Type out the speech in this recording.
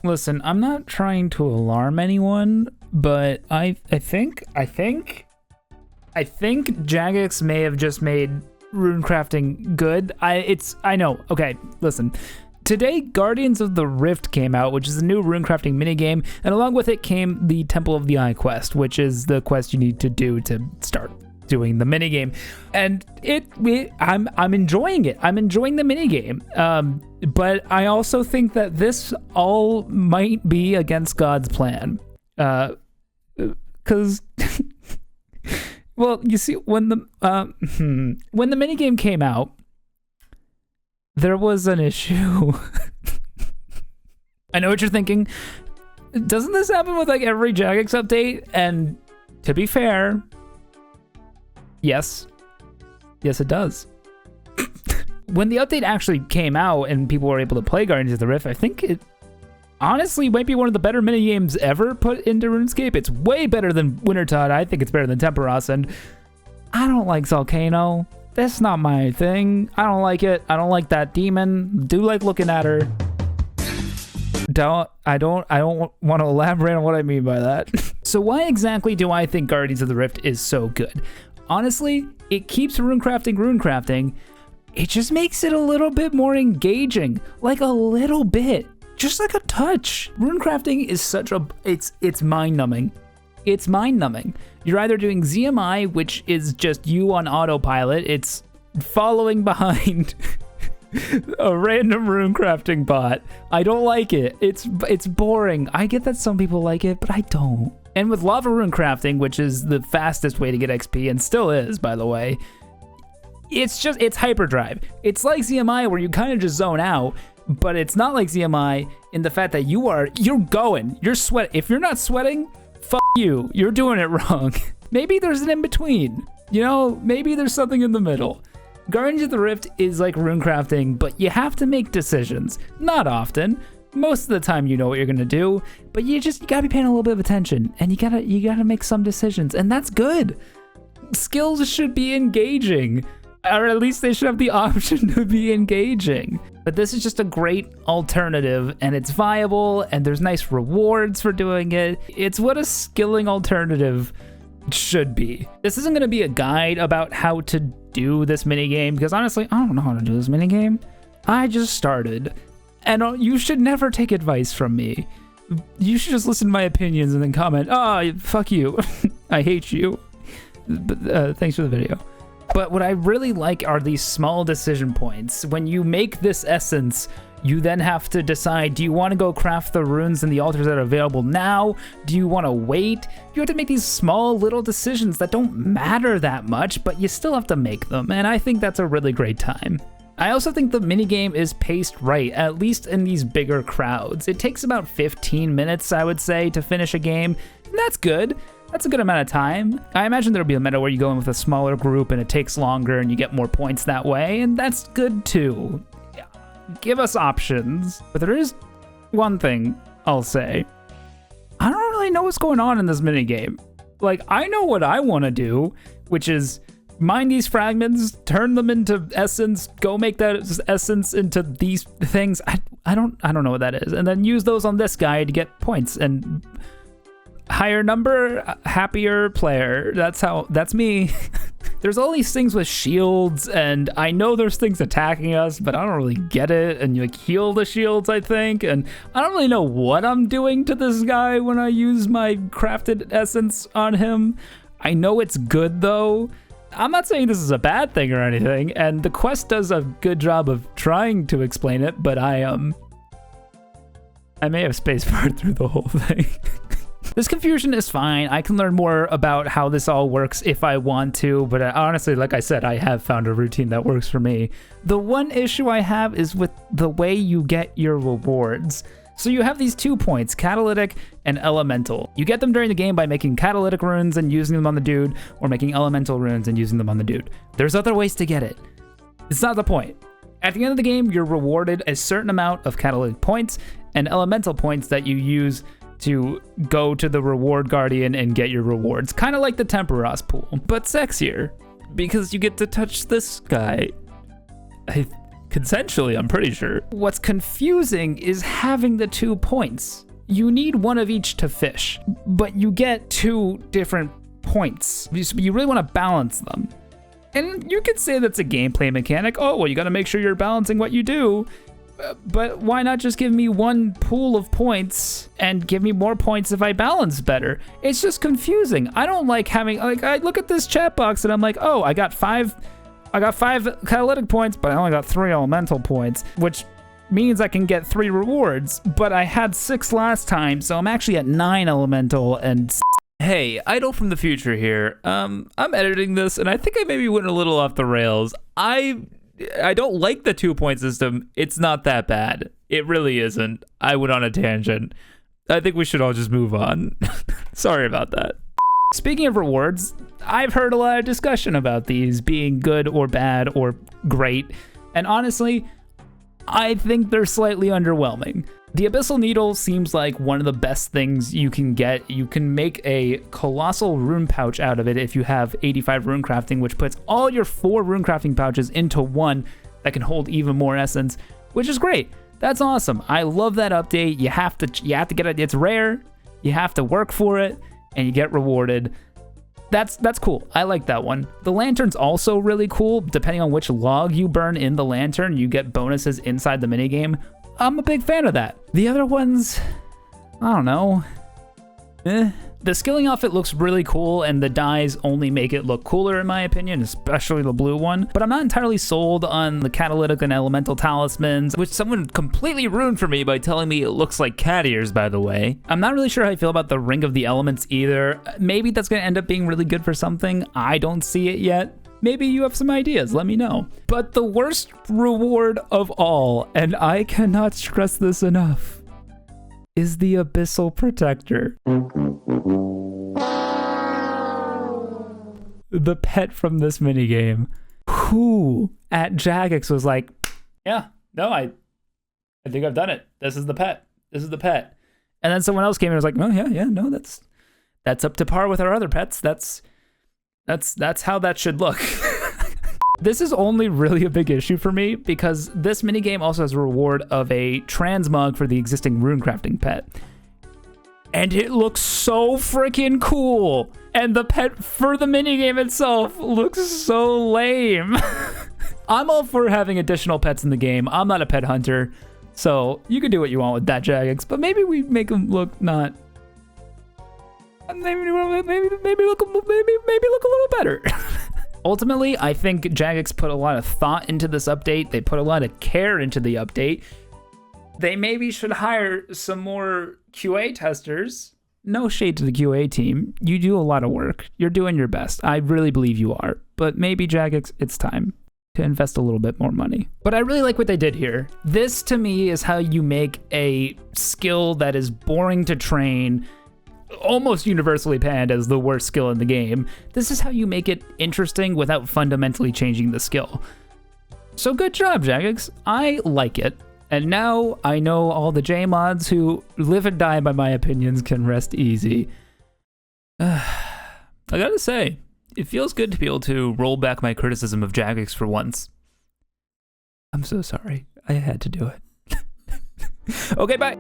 Listen, I'm not trying to alarm anyone, but I think Jagex may have just made runecrafting good. I know. Okay, listen. Today, Guardians of the Rift came out, which is a new runecrafting minigame, and along with it came the Temple of the Eye quest, which is the quest you need to do to start doing the minigame. And I'm enjoying it. I'm enjoying the minigame. But I also think that this all might be against God's plan. Because well, you see, when the minigame came out, there was an issue. I know what you're thinking. Doesn't this happen with like every Jagex update? And to be fair, yes, it does. When the update actually came out and people were able to play Guardians of the Rift, I think it honestly might be one of the better minigames ever put into RuneScape. It's way better than Wintertide. I think it's better than Temperos, and I don't like Volcano. That's not my thing. I don't like it. I don't like that demon. Do like looking at her. I don't want to elaborate on what I mean by that. So why exactly do I think Guardians of the Rift is so good? Honestly, it keeps runecrafting. It just makes it a little bit more engaging. Like a little bit. Just like a touch. Runecrafting is such a... It's mind-numbing. It's mind-numbing. You're either doing ZMI, which is just you on autopilot. It's following behind a random runecrafting bot. I don't like it. It's boring. I get that some people like it, but I don't. And with lava runecrafting, which is the fastest way to get XP, and still is, by the way, it's hyperdrive. It's like ZMI where you kind of just zone out, but it's not like ZMI in the fact that you're sweating. If you're not sweating, fuck you. You're doing it wrong. Maybe there's an in-between. You know, maybe there's something in the middle. Guardians of the Rift is like runecrafting, but you have to make decisions. Not often. Most of the time you know what you're gonna do, but you gotta be paying a little bit of attention, and you gotta make some decisions, and that's good. Skills should be engaging, or at least they should have the option to be engaging. But this is just a great alternative, and it's viable, and there's nice rewards for doing it. It's what a skilling alternative should be. This isn't gonna be a guide about how to do this minigame, because honestly, I don't know how to do this minigame. I just started, and you should never take advice from me. You should just listen to my opinions and then comment, oh, fuck you. I hate you. But thanks for the video. But what I really like are these small decision points. When you make this essence, you then have to decide, do you want to go craft the runes and the altars that are available now? Do you want to wait? You have to make these small little decisions that don't matter that much, but you still have to make them. And I think that's a really great time. I also think the minigame is paced right, at least in these bigger crowds. It takes about 15 minutes, I would say, to finish a game, and that's good. That's a good amount of time. I imagine there'll be a meta where you go in with a smaller group and it takes longer and you get more points that way, and that's good too. Give us options. But there is one thing I'll say. I don't really know what's going on in this minigame. Like, I know what I want to do, which is mine these fragments, turn them into essence, go make that essence into these things. I don't know what that is. And then use those on this guy to get points, and higher number, happier player. That's me. There's all these things with shields, and I know there's things attacking us, but I don't really get it. And you like heal the shields, I think, and I don't really know what I'm doing to this guy when I use my crafted essence on him. I know it's good though. I'm not saying this is a bad thing or anything, and the quest does a good job of trying to explain it, but I may have spacebarred through the whole thing. This confusion is fine. I can learn more about how this all works if I want to, but honestly, like I said, I have found a routine that works for me. The one issue I have is with the way you get your rewards. So you have these 2 points, catalytic and elemental. You get them during the game by making catalytic runes and using them on the dude, or making elemental runes and using them on the dude. There's other ways to get it. It's not the point. At the end of the game, you're rewarded a certain amount of catalytic points and elemental points that you use to go to the reward guardian and get your rewards. Kind of like the Temperos pool, but sexier, because you get to touch this guy. consensually, I'm pretty sure. What's confusing is having the 2 points. You need one of each to fish, but you get 2 different points. You really want to balance them. And you could say that's a gameplay mechanic. Oh, well, you got to make sure you're balancing what you do. But why not just give me 1 pool of points and give me more points if I balance better? It's just confusing. I don't like having, like, I look at this chat box and I'm like, oh, I got 5 catalytic points, but I only got 3 elemental points, which means I can get 3 rewards, but I had 6 last time, so I'm actually at 9 elemental and... Hey, Idol from the future here. I'm editing this, and I think I maybe went a little off the rails. I don't like the 2-point system. It's not that bad. It really isn't. I went on a tangent. I think we should all just move on. Sorry about that. Speaking of rewards, I've heard a lot of discussion about these being good or bad or great, and honestly, I think they're slightly underwhelming. The Abyssal Needle seems like one of the best things you can get. You can make a colossal rune pouch out of it if you have 85 runecrafting, which puts all your 4 runecrafting pouches into one that can hold even more essence, which is great. That's awesome. I love that update. You have to get it. It's rare. You have to work for it, and you get rewarded. That's cool. I like that one. The lantern's also really cool. Depending on which log you burn in the lantern, you get bonuses inside the minigame. I'm a big fan of that. The other ones, I don't know. The skilling outfit looks really cool, and the dyes only make it look cooler in my opinion, especially the blue one. But I'm not entirely sold on the catalytic and elemental talismans, which someone completely ruined for me by telling me it looks like cat ears, by the way. I'm not really sure how I feel about the Ring of the Elements either. Maybe that's gonna end up being really good for something. I don't see it yet. Maybe you have some ideas, let me know. But the worst reward of all, and I cannot stress this enough, is the Abyssal Protector. The pet from this minigame. Who at Jagex was like, yeah, no, I think I've done it. This is the pet. This is the pet. And then someone else came and was like, oh yeah, no, that's up to par with our other pets. That's how that should look. This is only really a big issue for me because this minigame also has a reward of a transmog for the existing runecrafting pet. And it looks so freaking cool. And the pet for the minigame itself looks so lame. I'm all for having additional pets in the game. I'm not a pet hunter, so you can do what you want with that, Jagex, but maybe we make them look not... Maybe look a little better. Ultimately, I think Jagex put a lot of thought into this update. They put a lot of care into the update. They maybe should hire some more QA testers. No shade to the QA team. You do a lot of work. You're doing your best. I really believe you are. But maybe, Jagex, it's time to invest a little bit more money. But I really like what they did here. This, to me, is how you make a skill that is boring to train, almost universally panned as the worst skill in the game. This is how you make it interesting without fundamentally changing the skill. So good job, Jagex. I like it. And now I know all the J-mods who live and die by my opinions can rest easy. I gotta say, it feels good to be able to roll back my criticism of Jagex for once. I'm so sorry. I had to do it. Okay, bye.